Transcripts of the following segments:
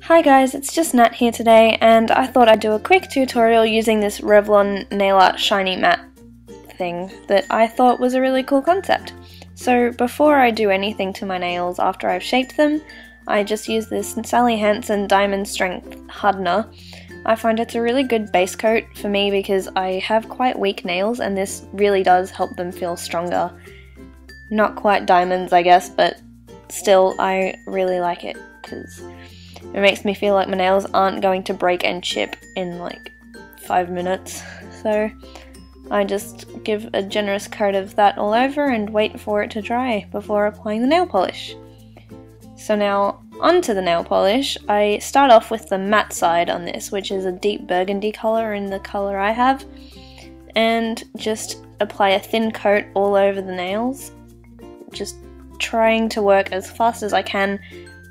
Hi guys, it's just Nat here today, and I thought I'd do a quick tutorial using this Revlon Nail Art Shiny Matte thing that I thought was a really cool concept. So before I do anything to my nails after I've shaped them, I just use this Sally Hansen Diamond Strength Hardener. I find it's a really good base coat for me because I have quite weak nails and this really does help them feel stronger. Not quite diamonds, I guess, but still I really like it because it makes me feel like my nails aren't going to break and chip in like 5 minutes. So I just give a generous coat of that all over and wait for it to dry before applying the nail polish. So now onto the nail polish. I start off with the matte side on this, which is a deep burgundy colour in the colour I have, and just apply a thin coat all over the nails, just trying to work as fast as I can,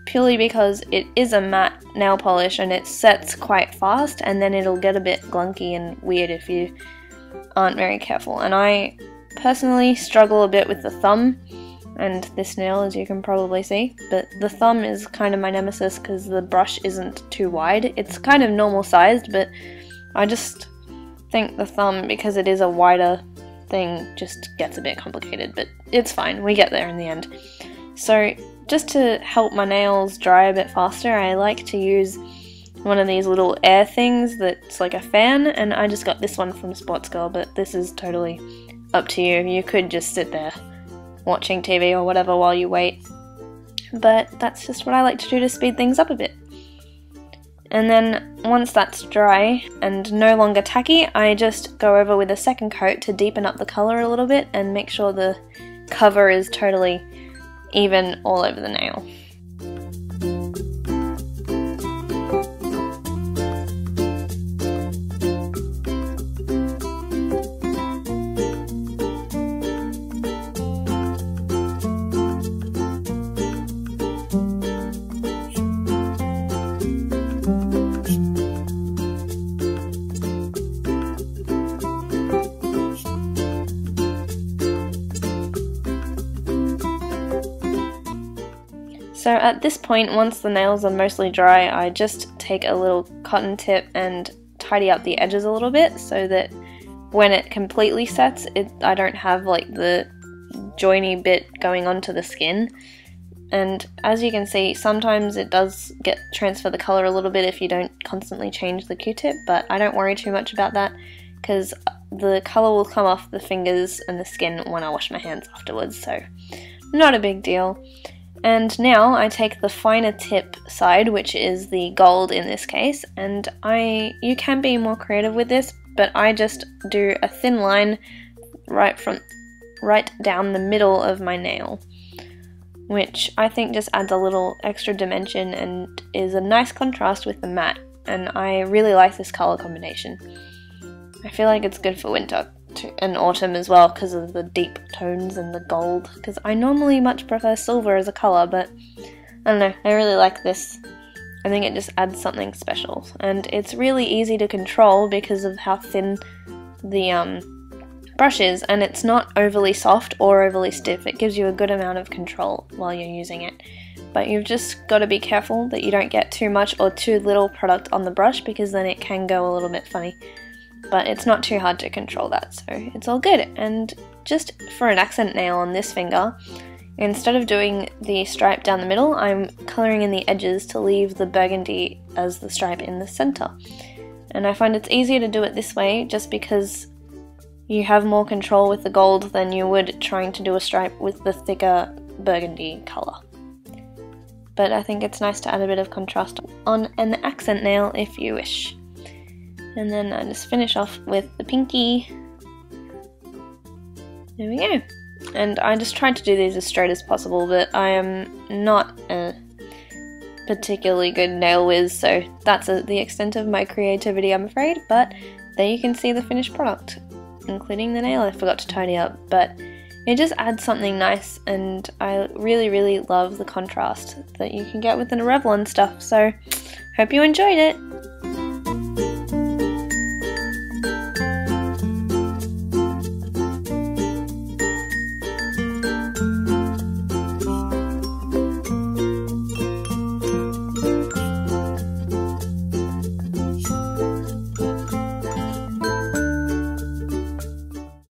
purely because it is a matte nail polish and it sets quite fast and then it'll get a bit glunky and weird if you aren't very careful. And I personally struggle a bit with the thumb and this nail, as you can probably see, but the thumb is kind of my nemesis because the brush isn't too wide. It's kind of normal sized, but I just think the thumb, because it is a wider thing, just gets a bit complicated, but it's fine, we get there in the end. So just to help my nails dry a bit faster, I like to use one of these little air things that's like a fan, and I just got this one from Sportsgirl, but this is totally up to you. You could just sit there watching TV or whatever while you wait, but that's just what I like to do to speed things up a bit. And then once that's dry and no longer tacky, I just go over with a second coat to deepen up the colour a little bit and make sure the cover is totally even all over the nail. So at this point, once the nails are mostly dry, I just take a little cotton tip and tidy up the edges a little bit so that when it completely sets, I don't have like the joiny bit going onto the skin. And as you can see, sometimes it does transfer the colour a little bit if you don't constantly change the Q-tip, but I don't worry too much about that because the colour will come off the fingers and the skin when I wash my hands afterwards, so not a big deal. And now I take the finer tip side, which is the gold in this case, and you can be more creative with this, but I just do a thin line right down the middle of my nail, which I think just adds a little extra dimension and is a nice contrast with the matte, and I really like this colour combination. I feel like it's good for winter and autumn as well because of the deep tones and the gold, because I normally much prefer silver as a colour, but I don't know, I really like this. I think it just adds something special, and it's really easy to control because of how thin the brush is, and it's not overly soft or overly stiff. It gives you a good amount of control while you're using it, but you've just got to be careful that you don't get too much or too little product on the brush because then it can go a little bit funny. But it's not too hard to control that, so it's all good. And just for an accent nail on this finger, instead of doing the stripe down the middle, I'm colouring in the edges to leave the burgundy as the stripe in the centre. And I find it's easier to do it this way just because you have more control with the gold than you would trying to do a stripe with the thicker burgundy colour. But I think it's nice to add a bit of contrast on an accent nail if you wish. And then I just finish off with the pinky. There we go. And I just tried to do these as straight as possible, but I am not a particularly good nail whiz, so that's the extent of my creativity, I'm afraid. But there you can see the finished product, including the nail I forgot to tidy up. But it just adds something nice, and I really, really love the contrast that you can get with the Revlon stuff. So hope you enjoyed it.